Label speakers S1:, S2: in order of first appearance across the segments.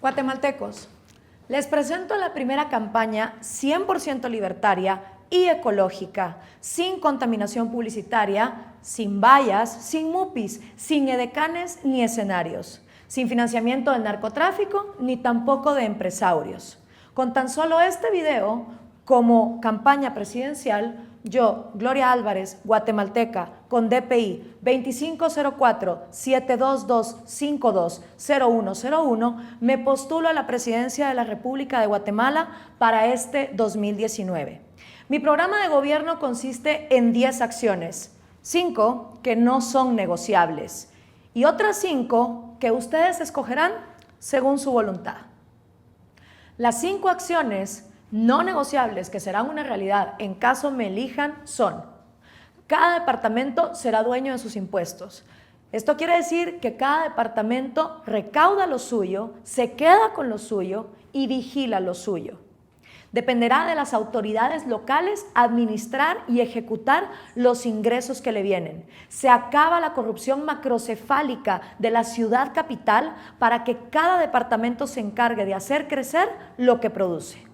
S1: Guatemaltecos, les presento la primera campaña 100% libertaria y ecológica, sin contaminación publicitaria, sin vallas, sin mupis, sin edecanes ni escenarios, sin financiamiento del narcotráfico ni tampoco de empresarios. Con tan solo este video como campaña presidencial, yo, Gloria Álvarez, guatemalteca, con DPI 2504-722-520101, me postulo a la presidencia de la República de Guatemala para este 2019. Mi programa de gobierno consiste en 10 acciones, 5 que no son negociables y otras 5 que ustedes escogerán según su voluntad. Las 5 acciones no negociables que serán una realidad en caso me elijan son: cada departamento será dueño de sus impuestos. Esto quiere decir que cada departamento recauda lo suyo, se queda con lo suyo y vigila lo suyo. Dependerá de las autoridades locales administrar y ejecutar los ingresos que le vienen. Se acaba la corrupción macrocefálica de la ciudad capital para que cada departamento se encargue de hacer crecer lo que produce.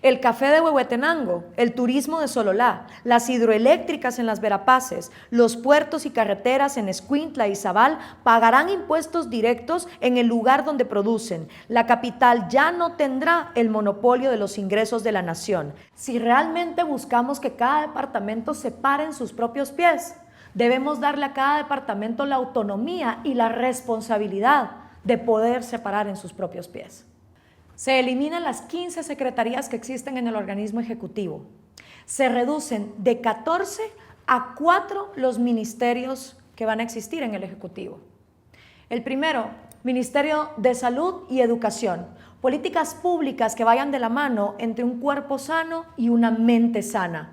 S1: El café de Huehuetenango, el turismo de Sololá, las hidroeléctricas en las Verapaces, los puertos y carreteras en Escuintla y Zabal pagarán impuestos directos en el lugar donde producen. La capital ya no tendrá el monopolio de los ingresos de la nación. Si realmente buscamos que cada departamento se pare en sus propios pies, debemos darle a cada departamento la autonomía y la responsabilidad de poder separar en sus propios pies. Se eliminan las 15 secretarías que existen en el organismo ejecutivo. Se reducen de 14 a 4 los ministerios que van a existir en el ejecutivo. El primero, Ministerio de Salud y Educación. Políticas públicas que vayan de la mano entre un cuerpo sano y una mente sana.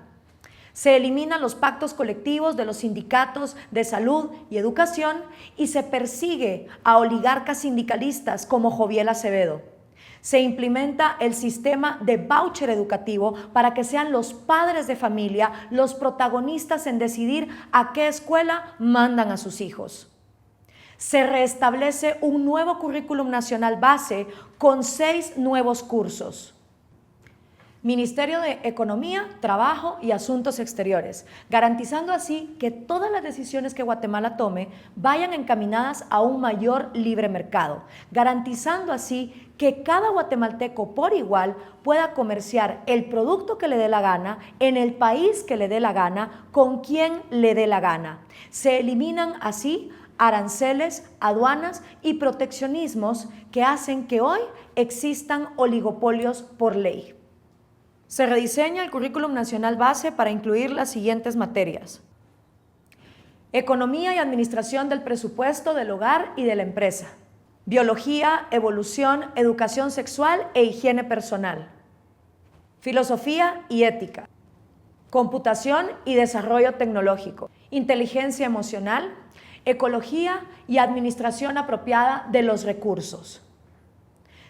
S1: Se eliminan los pactos colectivos de los sindicatos de salud y educación y se persigue a oligarcas sindicalistas como Joviel Acevedo. Se implementa el sistema de voucher educativo para que sean los padres de familia los protagonistas en decidir a qué escuela mandan a sus hijos. Se restablece un nuevo currículum nacional base con 6 nuevos cursos. Ministerio de Economía, Trabajo y Asuntos Exteriores, garantizando así que todas las decisiones que Guatemala tome vayan encaminadas a un mayor libre mercado, garantizando así que cada guatemalteco por igual pueda comerciar el producto que le dé la gana, en el país que le dé la gana, con quien le dé la gana. Se eliminan así aranceles, aduanas y proteccionismos que hacen que hoy existan oligopolios por ley. Se rediseña el currículum nacional base para incluir las siguientes materias: economía y administración del presupuesto del hogar y de la empresa, biología, evolución, educación sexual e higiene personal, filosofía y ética, computación y desarrollo tecnológico, inteligencia emocional, ecología y administración apropiada de los recursos.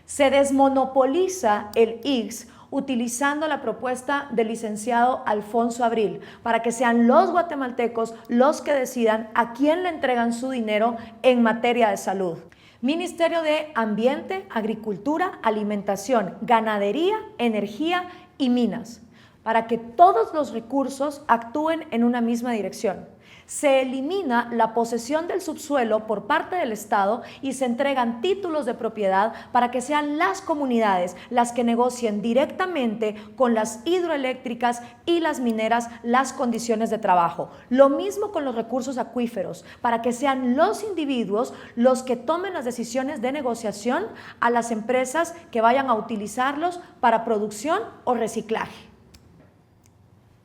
S1: Se desmonopoliza el ICS utilizando la propuesta del licenciado Alfonso Abril para que sean los guatemaltecos los que decidan a quién le entregan su dinero en materia de salud. Ministerio de Ambiente, Agricultura, Alimentación, Ganadería, Energía y Minas, para que todos los recursos actúen en una misma dirección. Se elimina la posesión del subsuelo por parte del Estado y se entregan títulos de propiedad para que sean las comunidades las que negocien directamente con las hidroeléctricas y las mineras las condiciones de trabajo. Lo mismo con los recursos acuíferos, para que sean los individuos los que tomen las decisiones de negociación a las empresas que vayan a utilizarlos para producción o reciclaje.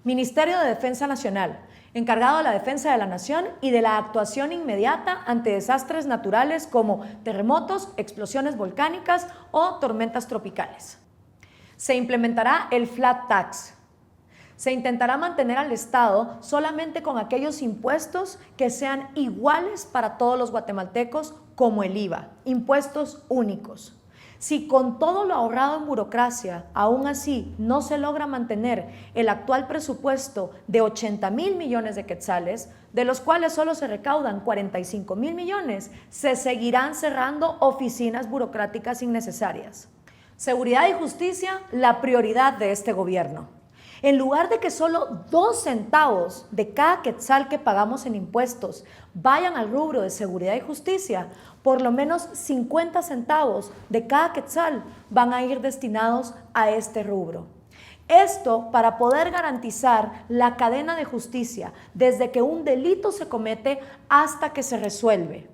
S1: Ministerio de Defensa Nacional, encargado de la defensa de la nación y de la actuación inmediata ante desastres naturales como terremotos, explosiones volcánicas o tormentas tropicales. Se implementará el flat tax. Se intentará mantener al Estado solamente con aquellos impuestos que sean iguales para todos los guatemaltecos, como el IVA, impuestos únicos. Si con todo lo ahorrado en burocracia, aún así no se logra mantener el actual presupuesto de 80,000 millones de quetzales, de los cuales solo se recaudan 45,000 millones, se seguirán cerrando oficinas burocráticas innecesarias. Seguridad y justicia, la prioridad de este gobierno. En lugar de que solo 2 centavos de cada quetzal que pagamos en impuestos vayan al rubro de seguridad y justicia, por lo menos 50 centavos de cada quetzal van a ir destinados a este rubro. Esto para poder garantizar la cadena de justicia desde que un delito se comete hasta que se resuelve.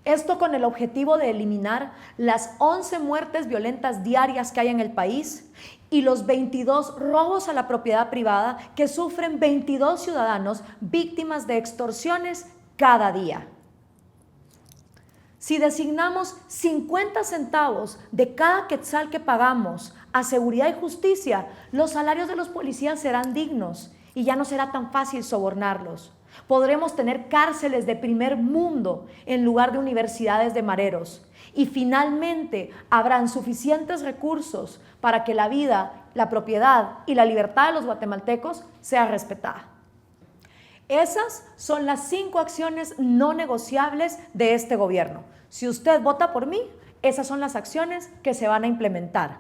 S1: Esto con el objetivo de eliminar las 11 muertes violentas diarias que hay en el país y los 22 robos a la propiedad privada que sufren 22 ciudadanos víctimas de extorsiones cada día. Si designamos 50 centavos de cada quetzal que pagamos a seguridad y justicia, los salarios de los policías serán dignos y ya no será tan fácil sobornarlos. Podremos tener cárceles de primer mundo en lugar de universidades de mareros. Y finalmente habrán suficientes recursos para que la vida, la propiedad y la libertad de los guatemaltecos sea respetada. Esas son las 5 acciones no negociables de este gobierno. Si usted vota por mí, esas son las acciones que se van a implementar.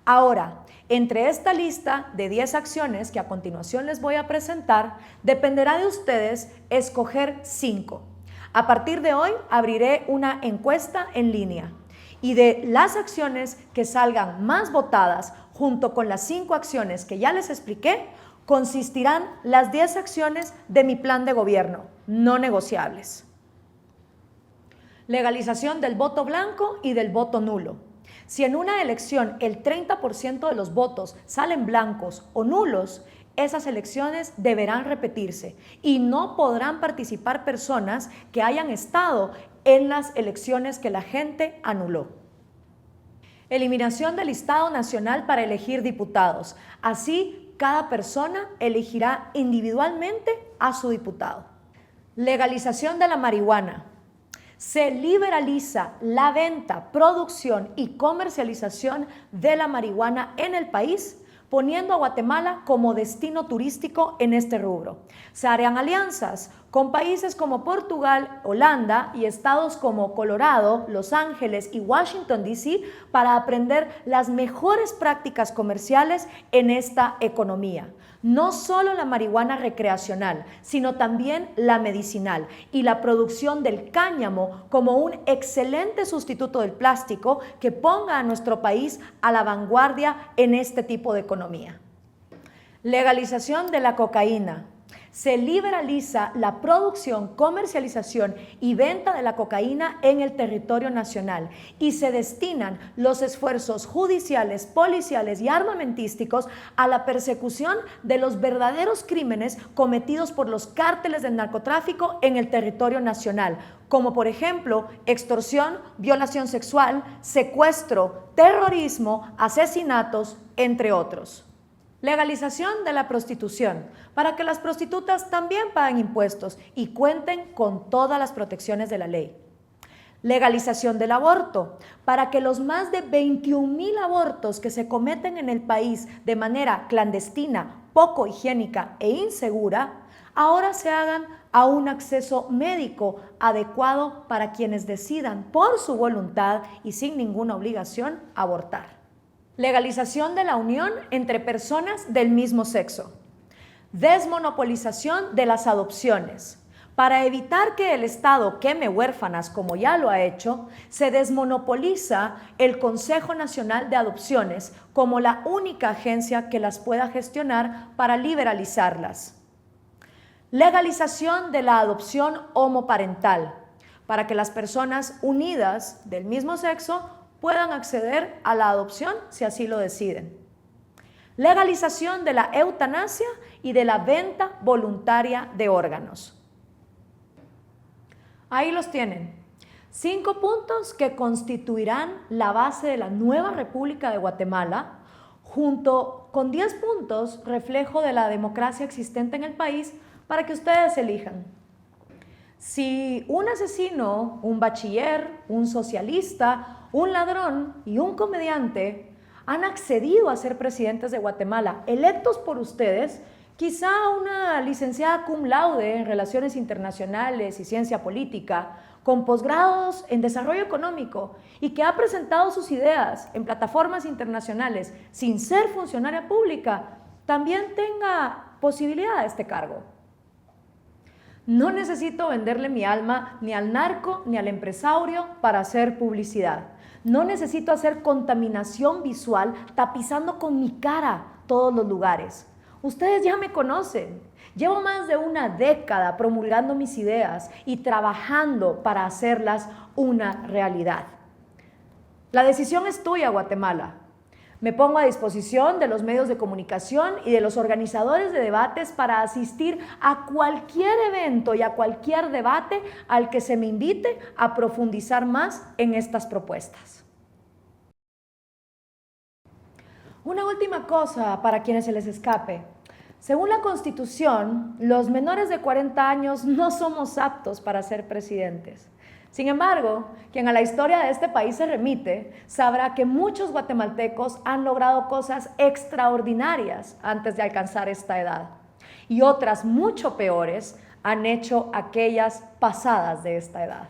S1: Ahora, entre esta lista de 10 acciones que a continuación les voy a presentar, dependerá de ustedes escoger 5. A partir de hoy abriré una encuesta en línea y de las acciones que salgan más votadas junto con las 5 acciones que ya les expliqué, consistirán las 10 acciones de mi plan de gobierno no negociables. Legalización del voto blanco y del voto nulo. Si en una elección el 30% de los votos salen blancos o nulos, esas elecciones deberán repetirse y no podrán participar personas que hayan estado en las elecciones que la gente anuló. Eliminación del listado nacional para elegir diputados. Así, cada persona elegirá individualmente a su diputado. Legalización de la marihuana. Se liberaliza la venta, producción y comercialización de la marihuana en el país, poniendo a Guatemala como destino turístico en este rubro. Se harán alianzas con países como Portugal, Holanda y estados como Colorado, Los Ángeles y Washington, D.C. para aprender las mejores prácticas comerciales en esta economía. No solo la marihuana recreacional, sino también la medicinal y la producción del cáñamo como un excelente sustituto del plástico que ponga a nuestro país a la vanguardia en este tipo de economía. Legalización de la cocaína. Se liberaliza la producción, comercialización y venta de la cocaína en el territorio nacional y se destinan los esfuerzos judiciales, policiales y armamentísticos a la persecución de los verdaderos crímenes cometidos por los cárteles del narcotráfico en el territorio nacional, como por ejemplo extorsión, violación sexual, secuestro, terrorismo, asesinatos, entre otros. Legalización de la prostitución, para que las prostitutas también paguen impuestos y cuenten con todas las protecciones de la ley. Legalización del aborto, para que los más de 21,000 abortos que se cometen en el país de manera clandestina, poco higiénica e insegura, ahora se hagan a un acceso médico adecuado para quienes decidan por su voluntad y sin ninguna obligación abortar. Legalización de la unión entre personas del mismo sexo. Desmonopolización de las adopciones. Para evitar que el Estado queme huérfanas, como ya lo ha hecho, se desmonopoliza el Consejo Nacional de Adopciones como la única agencia que las pueda gestionar para liberalizarlas. Legalización de la adopción homoparental, para que las personas unidas del mismo sexo puedan acceder a la adopción si así lo deciden. Legalización de la eutanasia y de la venta voluntaria de órganos. Ahí los tienen. 5 puntos que constituirán la base de la nueva República de Guatemala, junto con 10 puntos reflejo de la democracia existente en el país para que ustedes elijan. Si un asesino, un bachiller, un socialista, un ladrón y un comediante han accedido a ser presidentes de Guatemala, electos por ustedes, quizá una licenciada cum laude en Relaciones Internacionales y Ciencia Política, con posgrados en Desarrollo Económico y que ha presentado sus ideas en plataformas internacionales sin ser funcionaria pública, también tenga posibilidad de este cargo. No necesito venderle mi alma ni al narco ni al empresario para hacer publicidad. No necesito hacer contaminación visual tapizando con mi cara todos los lugares. Ustedes ya me conocen. Llevo más de una década promulgando mis ideas y trabajando para hacerlas una realidad. La decisión es tuya, Guatemala. Me pongo a disposición de los medios de comunicación y de los organizadores de debates para asistir a cualquier evento y a cualquier debate al que se me invite a profundizar más en estas propuestas. Una última cosa para quienes se les escape. Según la Constitución, los menores de 40 años no somos aptos para ser presidentes. Sin embargo, quien a la historia de este país se remite, sabrá que muchos guatemaltecos han logrado cosas extraordinarias antes de alcanzar esta edad. Y otras mucho peores han hecho aquellas pasadas de esta edad.